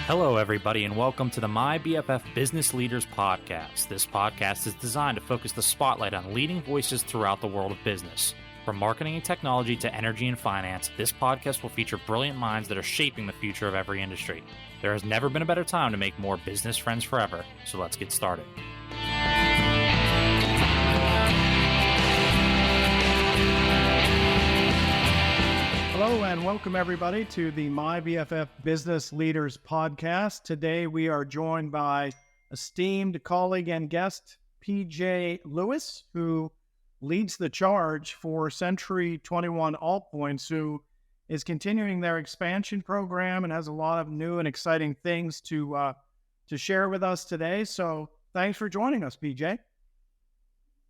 Hello, everybody, and welcome to the My BFF Business Leaders Podcast. This podcast is designed to focus the spotlight on leading voices throughout the world of business. From marketing and technology to energy and finance, this podcast will feature brilliant minds that are shaping the future of every industry. There has never been a better time to make more business friends forever, so let's get started. Hello and welcome everybody to the My BFF Business Leaders Podcast. Today we are joined by esteemed colleague and guest PJ Lewis, who leads the charge for Century 21 AllPoints, who is continuing their expansion program and has a lot of new and exciting things to share with us today. So thanks for joining us, PJ.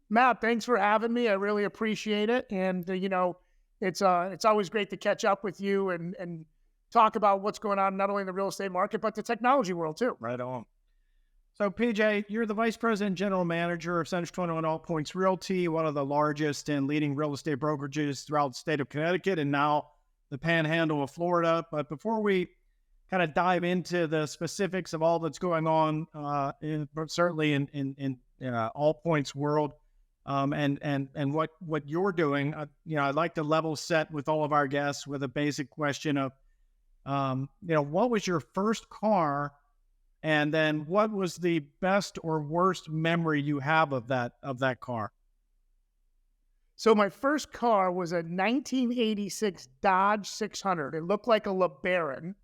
Matt, thanks for having me. I really appreciate it. And, it's always great to catch up with you and talk about what's going on, not only in the real estate market, but the technology world too. Right on. So PJ, you're the Vice President General Manager of Century 21 AllPoints Realty, one of the largest and leading real estate brokerages throughout the state of Connecticut and now the Panhandle of Florida. But before we kind of dive into the specifics of all that's going on, certainly in AllPoints world, and what you're doing, I'd like to level set with all of our guests with a basic question of, what was your first car, and then what was the best or worst memory you have of that car? So my first car was a 1986 Dodge 600. It looked like a LeBaron,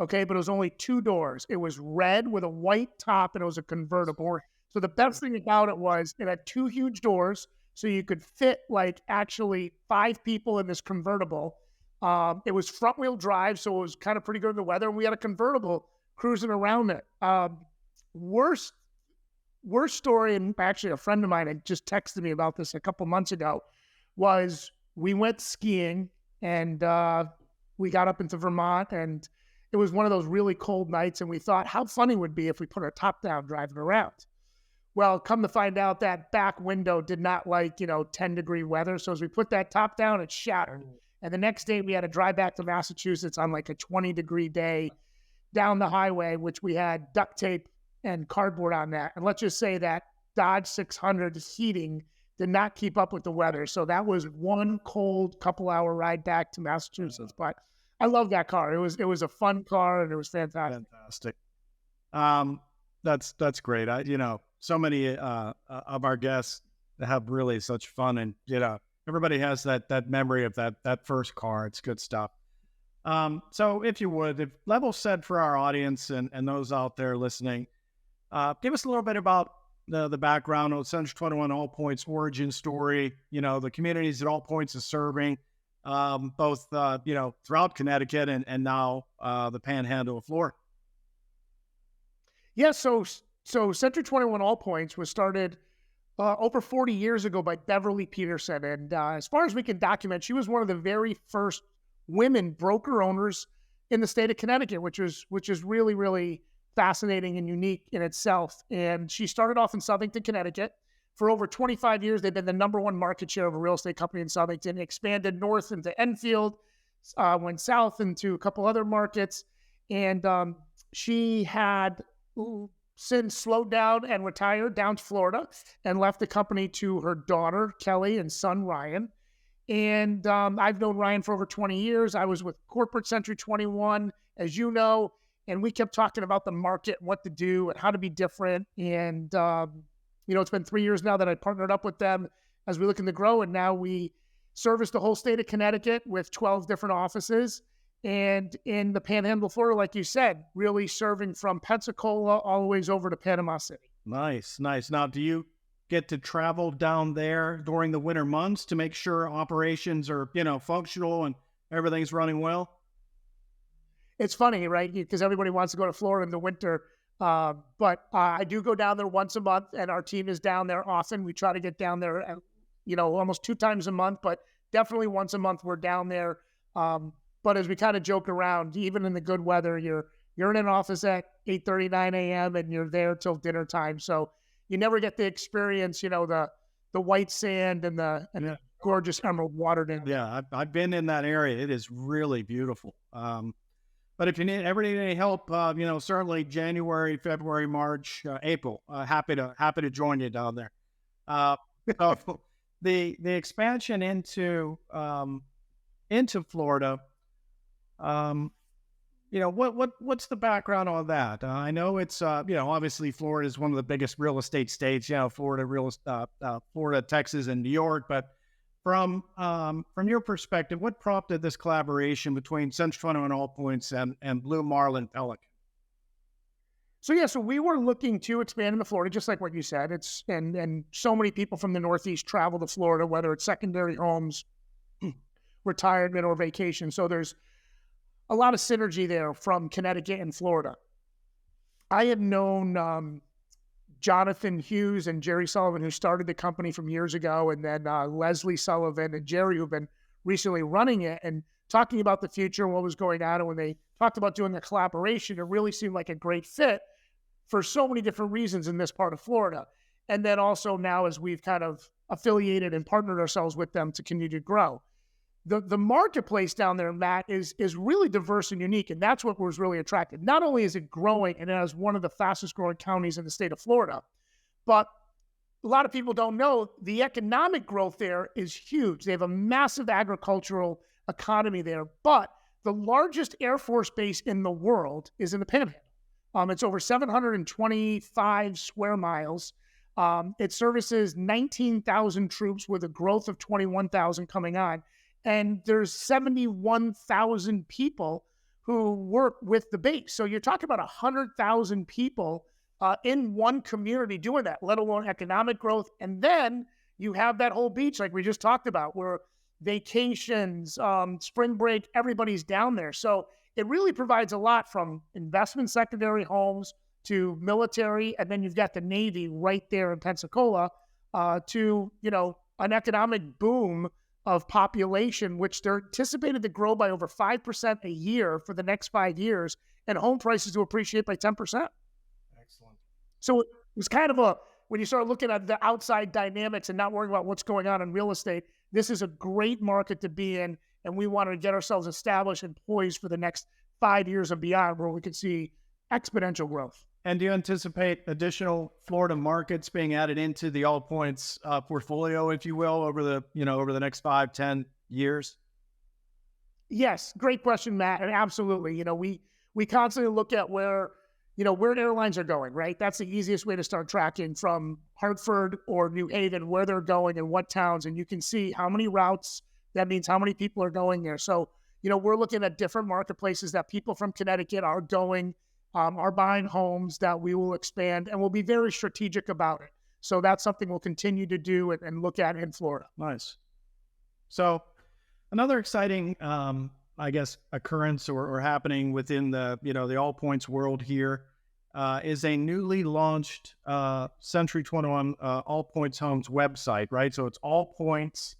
okay, but it was only two doors. It was red with a white top, and it was a convertible. So the best thing about it was it had two huge doors, so you could fit actually 5 people in this convertible. It was front wheel drive, so it was kind of pretty good in the weather. And we had a convertible cruising around it. Worst story, and actually a friend of mine had just texted me about this a couple months ago, was we went skiing and we got up into Vermont, and it was one of those really cold nights, and we thought how funny it would be if we put our top down driving around. Well, come to find out that back window did not like, 10-degree weather. So as we put that top down, it shattered. And the next day we had to drive back to Massachusetts on like a 20-degree day down the highway, which we had duct tape and cardboard on that. And let's just say that Dodge 600 heating did not keep up with the weather. So that was one cold couple-hour ride back to Massachusetts. But I love that car. It was a fun car, and it was fantastic. That's great. So many of our guests have really such fun, and everybody has that memory of that first car. It's good stuff. So if you would, if level set for our audience and those out there listening, give us a little bit about the background of Century 21 AllPoints origin story. The communities that AllPoints is serving, both throughout Connecticut and now the Panhandle of Florida. Yeah, so Century 21 AllPoints was started over 40 years ago by Beverly Peterson. And as far as we can document, she was one of the very first women broker owners in the state of Connecticut, which is really, really fascinating and unique in itself. And she started off in Southington, Connecticut. For over 25 years, they've been the number one market share of a real estate company in Southington, expanded north into Enfield, went south into a couple other markets. And she had since slowed down and retired down to Florida and left the company to her daughter, Kelly, and son, Ryan. And I've known Ryan for over 20 years. I was with Corporate Century 21, as you know, and we kept talking about the market, what to do, and how to be different. And, it's been 3 years now that I partnered up with them as we're looking to grow. And now we service the whole state of Connecticut with 12 different offices. And in the Panhandle of Florida, like you said, really serving from Pensacola all the way over to Panama City. Nice. Now, do you get to travel down there during the winter months to make sure operations are, functional and everything's running well? It's funny, right? Because everybody wants to go to Florida in the winter. But I do go down there once a month, and our team is down there often. We try to get down there, almost 2 times a month, but definitely once a month we're down there. But as we kind of joke around, even in the good weather, you're in an office at 8:30, 9 a.m. and you're there till dinner time. So you never get the experience, the white sand and the gorgeous emerald water. Yeah, I've been in that area. It is really beautiful. But if you need any help, certainly January, February, March, April, happy to join you down there. So the expansion into Florida, what's the background on that? I know it's obviously Florida is one of the biggest real estate states. Florida, Texas, and New York. But from your perspective, what prompted this collaboration between Central 21 AllPoints and Blue Marlin Pelican? So we were looking to expand into Florida, just like what you said. And so many people from the Northeast travel to Florida, whether it's secondary homes, retirement, or vacation. So there's a lot of synergy there from Connecticut and Florida. I had known Jonathan Hughes and Jerry Sullivan, who started the company from years ago, and then Leslie Sullivan and Jerry, who've been recently running it and talking about the future and what was going on. And when they talked about doing a collaboration, it really seemed like a great fit for so many different reasons in this part of Florida. And then also now, as we've kind of affiliated and partnered ourselves with them to continue to grow. The marketplace down there, Matt, is really diverse and unique, and that's what was really attractive. Not only is it growing and it has one of the fastest growing counties in the state of Florida, but a lot of people don't know the economic growth there is huge. They have a massive agricultural economy there, but the largest Air Force base in the world is in the Panhandle. It's over 725 square miles. It services 19,000 troops with a growth of 21,000 coming on. And there's 71,000 people who work with the base. So you're talking about 100,000 people in one community doing that, let alone economic growth. And then you have that whole beach like we just talked about, where vacations, spring break, everybody's down there. So it really provides a lot, from investment secondary homes to military. And then you've got the Navy right there in Pensacola to, an economic boom of population, which they're anticipated to grow by over 5% a year for the next 5 years, and home prices to appreciate by 10%. Excellent. So it was kind of when you start looking at the outside dynamics and not worrying about what's going on in real estate, this is a great market to be in, and we wanted to get ourselves established and poised for the next 5 years and beyond, where we could see exponential growth. And do you anticipate additional Florida markets being added into the AllPoints portfolio, if you will, over the next 5-10 years? Yes, great question, Matt. And absolutely, we constantly look at where airlines are going, right? That's the easiest way to start tracking, from Hartford or New Haven, where they're going and what towns, and you can see how many routes. That means how many people are going there. So, we're looking at different marketplaces that people from Connecticut are going. Are buying homes that we will expand, and we'll be very strategic about it. So that's something we'll continue to do and look at in Florida. Nice. So another exciting, occurrence or happening within the AllPoints world here is a newly launched Century 21 AllPoints Homes website, right? So it's AllPoints.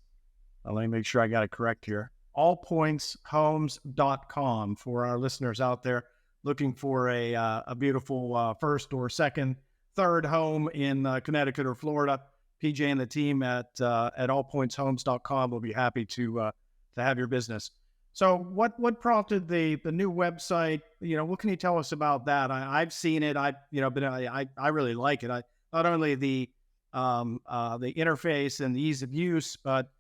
Let me make sure I got it correct here. AllPointsHomes.com for our listeners out there looking for a beautiful first or second, third home in Connecticut or Florida. PJ and the team at allpointshomes.com will be happy to have your business. So what prompted the new website? What can you tell us about that? I've seen it. I really like it. Not only the interface and the ease of use, but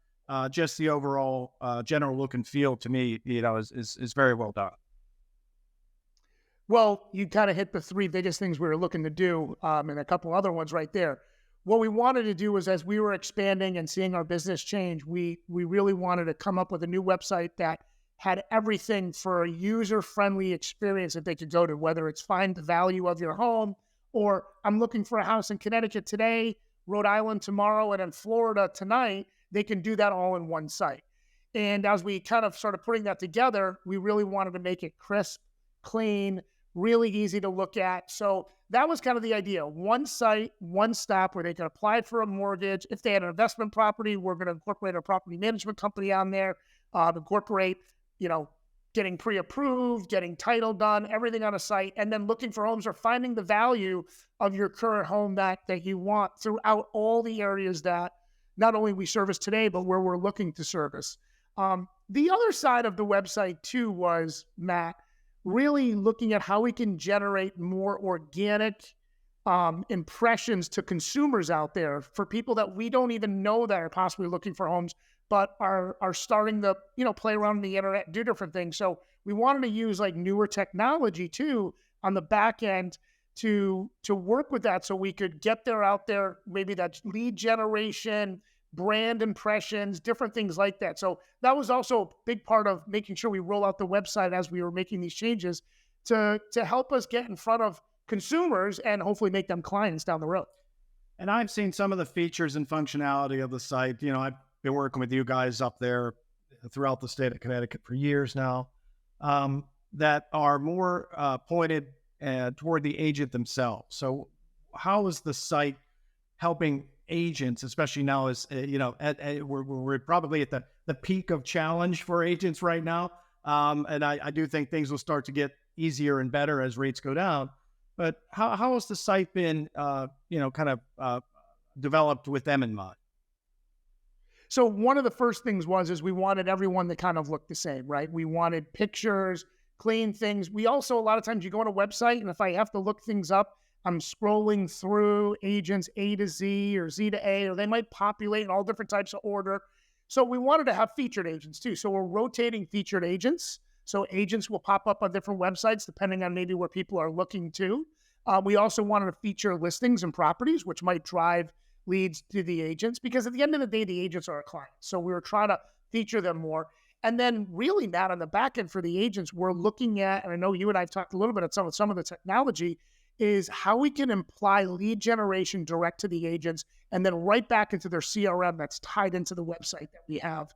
just the overall general look and feel to me, is very well done. Well, you kind of hit the three biggest things we were looking to do, and a couple other ones right there. What we wanted to do was, as we were expanding and seeing our business change, we really wanted to come up with a new website that had everything for a user-friendly experience that they could go to, whether it's find the value of your home, or I'm looking for a house in Connecticut today, Rhode Island tomorrow, and in Florida tonight. They can do that all in one site. And as we kind of started putting that together, we really wanted to make it crisp, clean, really easy to look at. So that was kind of the idea. One site, one stop where they can apply for a mortgage. If they had an investment property, we're going to incorporate a property management company on there, incorporate, getting pre-approved, getting title done, everything on a site, and then looking for homes or finding the value of your current home that you want throughout all the areas that not only we service today, but where we're looking to service. The other side of the website too was, Matt, really looking at how we can generate more organic impressions to consumers out there for people that we don't even know that are possibly looking for homes, but are starting to, play around on the internet, do different things. So we wanted to use like newer technology too on the back end to work with that, so we could get out there, maybe that's lead generation, brand impressions, different things like that. So that was also a big part of making sure we roll out the website as we were making these changes to help us get in front of consumers and hopefully make them clients down the road. And I've seen some of the features and functionality of the site. I've been working with you guys up there throughout the state of Connecticut for years now, that are more pointed toward the agent themselves. So how is the site helping agents, especially now as, we're probably at the peak of challenge for agents right now. And I do think things will start to get easier and better as rates go down. But how has the site been, developed with them in mind? So one of the first things is we wanted everyone to kind of look the same, right? We wanted pictures, clean things. We also, a lot of times you go on a website, and if I have to look things up, I'm scrolling through agents A to Z or Z to A, or they might populate in all different types of order. So we wanted to have featured agents too. So we're rotating featured agents. So agents will pop up on different websites depending on maybe where people are looking to. We also wanted to feature listings and properties, which might drive leads to the agents, because at the end of the day, the agents are our clients. So we were trying to feature them more. And then really, Matt, on the back end for the agents, we're looking at, and I know you and I have talked a little bit at some of the technology, is how we can apply lead generation direct to the agents and then right back into their CRM that's tied into the website that we have,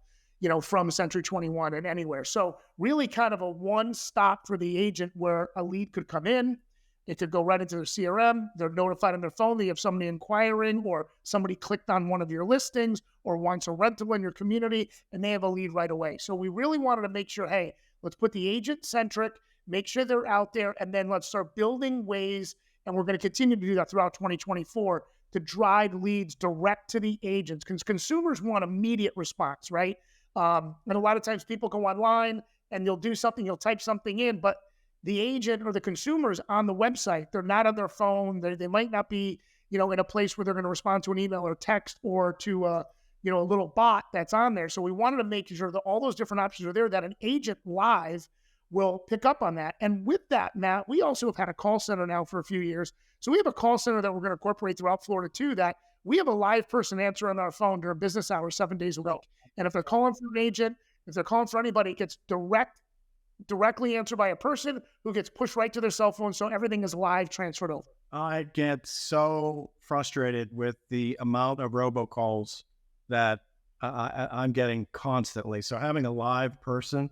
from Century 21 and anywhere. So really kind of a one-stop for the agent where a lead could come in, it could go right into their CRM, they're notified on their phone that you have somebody inquiring, or somebody clicked on one of your listings or wants a rental in your community, and they have a lead right away. So we really wanted to make sure, hey, let's put the agent-centric, make sure they're out there, and then let's start building ways, and we're going to continue to do that throughout 2024, to drive leads direct to the agents, because consumers want immediate response, right? And a lot of times people go online and you'll do something, you'll type something in, but the agent or the consumers on the website, they're not on their phone. They might not be, in a place where they're going to respond to an email or text or to a little bot that's on there. So we wanted to make sure that all those different options are there, that an agent live will pick up on that. And with that, Matt, we also have had a call center now for a few years. So we have a call center that we're going to incorporate throughout Florida too, that we have a live person answering our phone during business hours 7 days a week. And if they're calling for an agent, if they're calling for anybody, it gets directly answered by a person who gets pushed right to their cell phone. So everything is live transferred over. I get so frustrated with the amount of robocalls that I'm getting constantly. So having a live person,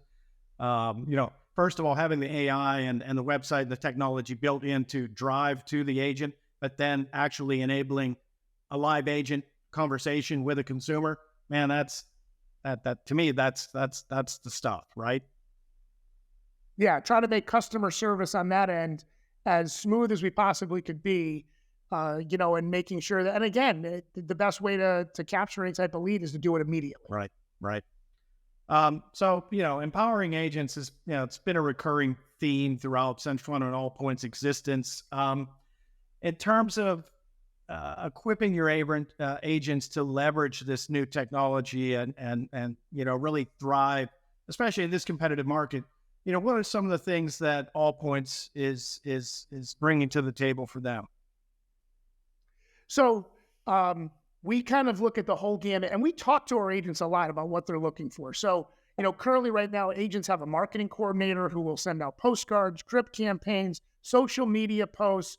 first of all, having the AI and the website and the technology built in to drive to the agent, but then actually enabling a live agent conversation with a consumer, man, that to me, that's the stuff, right? Yeah, try to make customer service on that end as smooth as we possibly could be, and making sure that, and again, the best way to capture any type of lead is to do it immediately. Right. So, empowering agents is, it's been a recurring theme throughout Century 21 and AllPoints existence. In terms of equipping your agents to leverage this new technology and really thrive, especially in this competitive market, what are some of the things that AllPoints is bringing to the table for them? So we kind of look at the whole gamut, and we talk to our agents a lot about what they're looking for. So, currently right now, agents have a marketing coordinator who will send out postcards, drip campaigns, social media posts,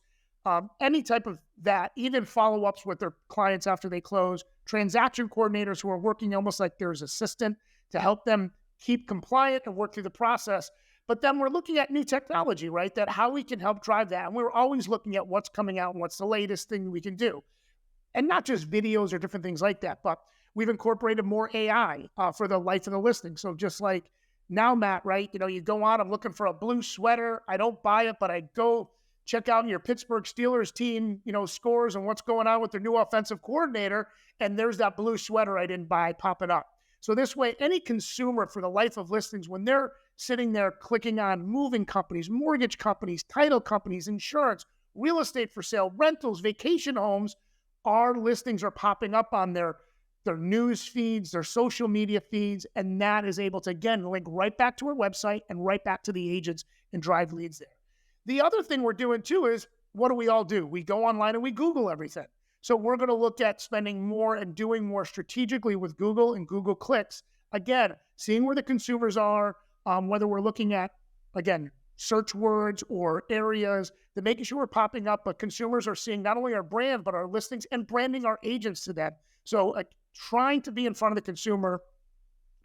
any type of that, even follow-ups with their clients after they close, transaction coordinators who are working almost like their assistant to help them keep compliant and work through the process. But then we're looking at new technology, right? That how we can help drive that. And we're always looking at what's coming out and what's the latest thing we can do. And not just videos or different things like that, but we've incorporated more AI for the life of the listing. So just like now, Matt, right? You go on, I'm looking for a blue sweater. I don't buy it, but I go check out your Pittsburgh Steelers team, scores and what's going on with their new offensive coordinator. And there's that blue sweater I didn't buy popping up. So this way, any consumer for the life of listings, when they're sitting there clicking on moving companies, mortgage companies, title companies, insurance, real estate for sale, rentals, vacation homes, our listings are popping up on their news feeds, their social media feeds, and that is able to, again, link right back to our website and right back to the agents and drive leads there. The other thing we're doing too is, what do we all do? We go online and we Google everything. So we're going to look at spending more and doing more strategically with Google and Google clicks. Again, seeing where the consumers are, whether we're looking at, again, search words or areas, that making sure we're popping up, but consumers are seeing not only our brand, but our listings and branding our agents to them. So trying to be in front of the consumer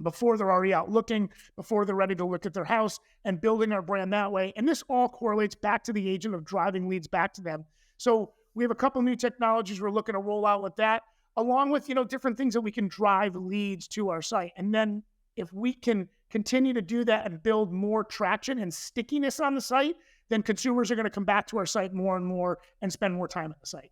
before they're already out looking, before they're ready to look at their house, and building our brand that way. And this all correlates back to the agent of driving leads back to them. So we have a couple new technologies we're looking to roll out with that, along with, different things that we can drive leads to our site. And then if we can continue to do that and build more traction and stickiness on the site, then consumers are going to come back to our site more and more and spend more time at the site.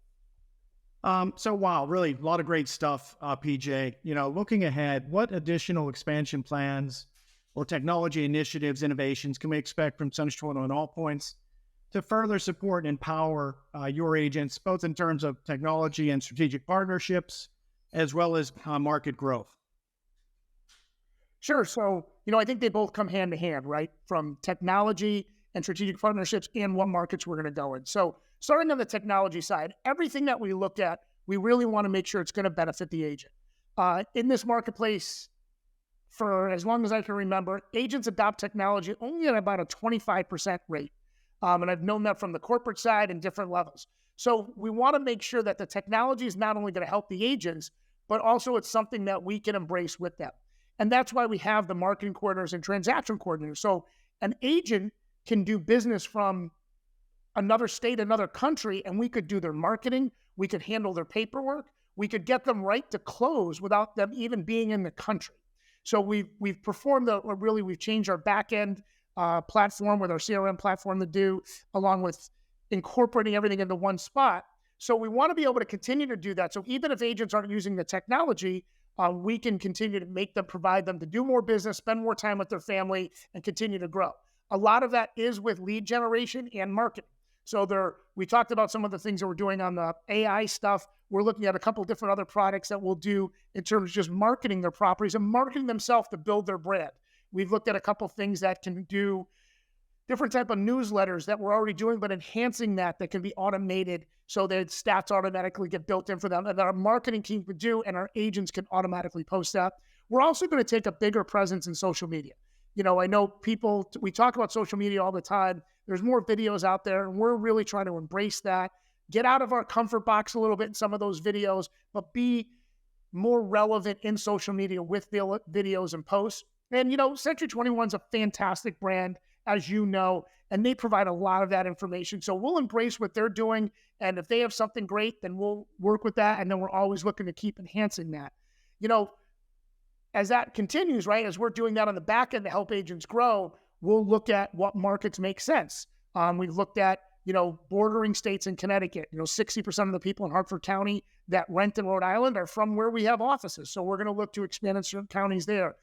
So wow, really a lot of great stuff, PJ. Looking ahead, what additional expansion plans or technology initiatives, innovations can we expect from Century 21 and AllPoints to further support and empower your agents, both in terms of technology and strategic partnerships, as well as market growth? Sure. So, I think they both come hand to hand, right? From technology and strategic partnerships and what markets we're going to go in. So starting on the technology side, everything that we look at, we really want to make sure it's going to benefit the agent. In this marketplace, for as long as I can remember, agents adopt technology only at about a 25% rate. And I've known that from the corporate side and different levels. So we want to make sure that the technology is not only going to help the agents, but also it's something that we can embrace with them. And that's why we have the marketing coordinators and transaction coordinators. So an agent can do business from another state, another country, and we could do their marketing. We could handle their paperwork. We could get them right to close without them even being in the country. So we've changed our back end platform with our CRM platform to do, along with incorporating everything into one spot. So we want to be able to continue to do that. So even if agents aren't using the technology, we can continue to provide them to do more business, spend more time with their family, and continue to grow. A lot of that is with lead generation and marketing. So we talked about some of the things that we're doing on the AI stuff. We're looking at a couple different other products that we'll do in terms of just marketing their properties and marketing themselves to build their brand. We've looked at a couple things that can do different type of newsletters that we're already doing, but enhancing that can be automated so that stats automatically get built in for them and that our marketing team could do and our agents can automatically post that. We're also going to take a bigger presence in social media. I know we talk about social media all the time. There's more videos out there, and we're really trying to embrace that, get out of our comfort box a little bit in some of those videos, but be more relevant in social media with videos and posts. And, Century 21 is a fantastic brand, as you know, and they provide a lot of that information. So we'll embrace what they're doing, and if they have something great, then we'll work with that, and then we're always looking to keep enhancing that. As that continues, right, as we're doing that on the back end to help agents grow, we'll look at what markets make sense. We've looked at, bordering states in Connecticut. 60% of the people in Hartford County that rent in Rhode Island are from where we have offices. So we're going to look to expand in certain counties there.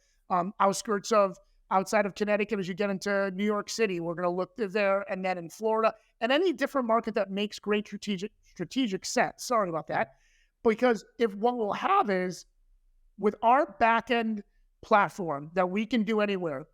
Outside of Connecticut, as you get into New York City, we're going to look there, and then in Florida, and any different market that makes great strategic sense. Sorry about that. Because if what we'll have is, with our back-end platform that we can do anywhere,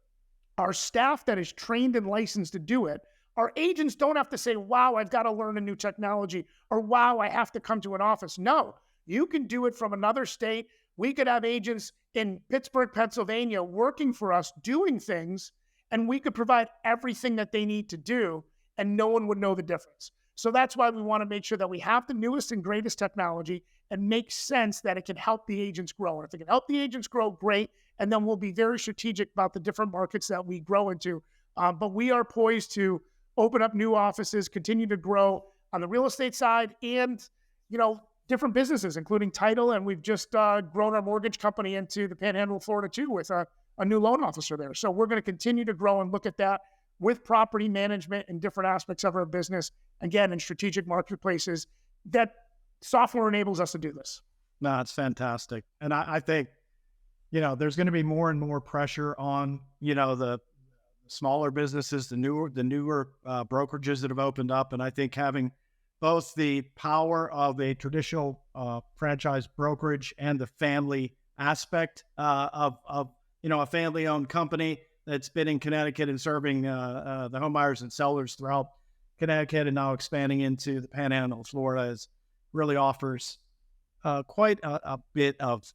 our staff that is trained and licensed to do it, our agents don't have to say, wow, I've got to learn a new technology, or wow, I have to come to an office. No, you can do it from another state. We could have agents in Pittsburgh, Pennsylvania working for us, doing things, and we could provide everything that they need to do, and no one would know the difference. So that's why we want to make sure that we have the newest and greatest technology and make sense that it can help the agents grow. And if it can help the agents grow, great. And then we'll be very strategic about the different markets that we grow into. But we are poised to open up new offices, continue to grow on the real estate side and, different businesses, including title. And we've just grown our mortgage company into the Panhandle of Florida too, with a new loan officer there. So we're going to continue to grow and look at that with property management and different aspects of our business, again, in strategic marketplaces. That software enables us to do this. No, it's fantastic. And I think, there's going to be more and more pressure on, the smaller businesses, the newer brokerages that have opened up. And I think having both the power of a traditional franchise brokerage and the family aspect of a family-owned company that's been in Connecticut and serving the home buyers and sellers throughout Connecticut and now expanding into the Panhandle of Florida really offers quite a bit of,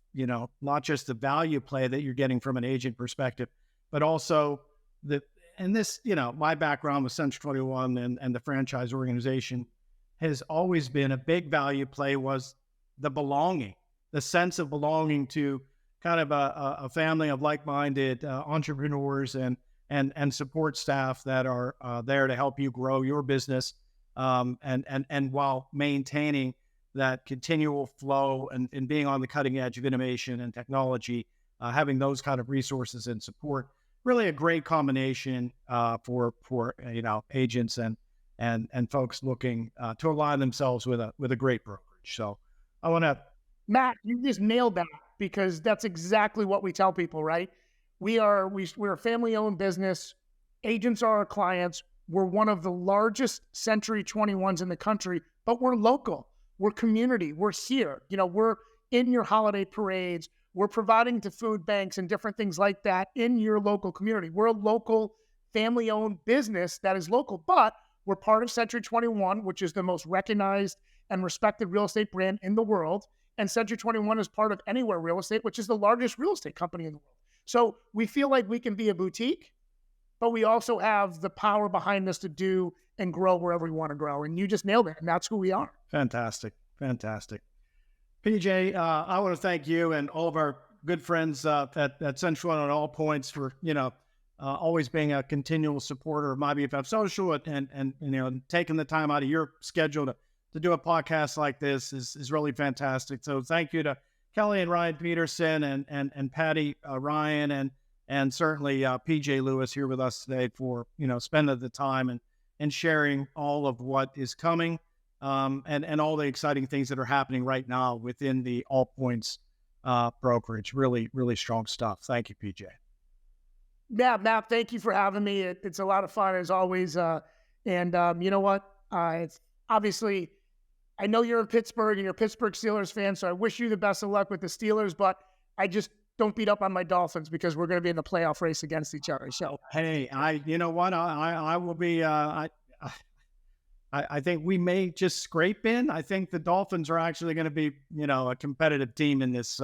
not just the value play that you're getting from an agent perspective, but also my background with Century 21 and the franchise organization has always been a big value play was the sense of belonging to kind of a family of like-minded entrepreneurs and support staff that are there to help you grow your business, and while maintaining that continual flow and being on the cutting edge of innovation and technology, having those kind of resources and support, really a great combination for agents and folks looking to align themselves with a great brokerage. So I want to, Matt, you just nailed that, because that's exactly what we tell people, right? We're a family-owned business. Agents are our clients. We're one of the largest Century 21s in the country, but we're local. We're community. We're here. We're in your holiday parades. We're providing to food banks and different things like that in your local community. We're a local family-owned business that is local, but we're part of Century 21, which is the most recognized and respected real estate brand in the world. And Century 21 is part of Anywhere Real Estate, which is the largest real estate company in the world. So we feel like we can be a boutique, but we also have the power behind us to do and grow wherever we want to grow. And you just nailed it. And that's who we are. Fantastic. PJ, I want to thank you and all of our good friends at Central on AllPoints for, always being a continual supporter of My BFF Social and taking the time out of your schedule to do a podcast like this is really fantastic. So thank you to Kelly and Ryan Peterson and Patty Ryan and certainly PJ Lewis here with us today for, spending the time and sharing all of what is coming and all the exciting things that are happening right now within the AllPoints brokerage. Really, really strong stuff. Thank you, PJ. Yeah, Matt, thank you for having me. It's a lot of fun as always. And you know what? It's obviously, I know you're in Pittsburgh and you're a Pittsburgh Steelers fan, so I wish you the best of luck with the Steelers, but I just don't beat up on my Dolphins because we're going to be in the playoff race against each other. So, hey, you know what? I will be, I think we may just scrape in. I think the Dolphins are actually going to be, a competitive team in this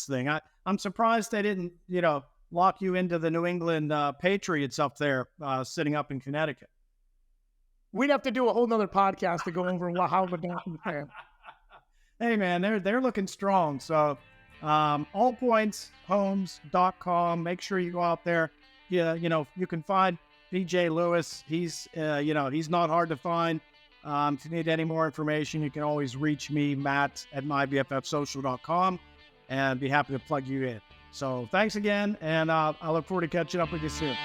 thing. I'm surprised they didn't, lock you into the New England Patriots up there, sitting up in Connecticut. We'd have to do a whole nother podcast to go over how the Dolphins fan. Hey man, they're looking strong. So, allpointshomes.com. Make sure you go out there. Yeah, you can find PJ Lewis. He's not hard to find. If you need any more information, you can always reach me, Matt, at mybffsocial.com, and be happy to plug you in. So thanks again, and I look forward to catching up with you soon.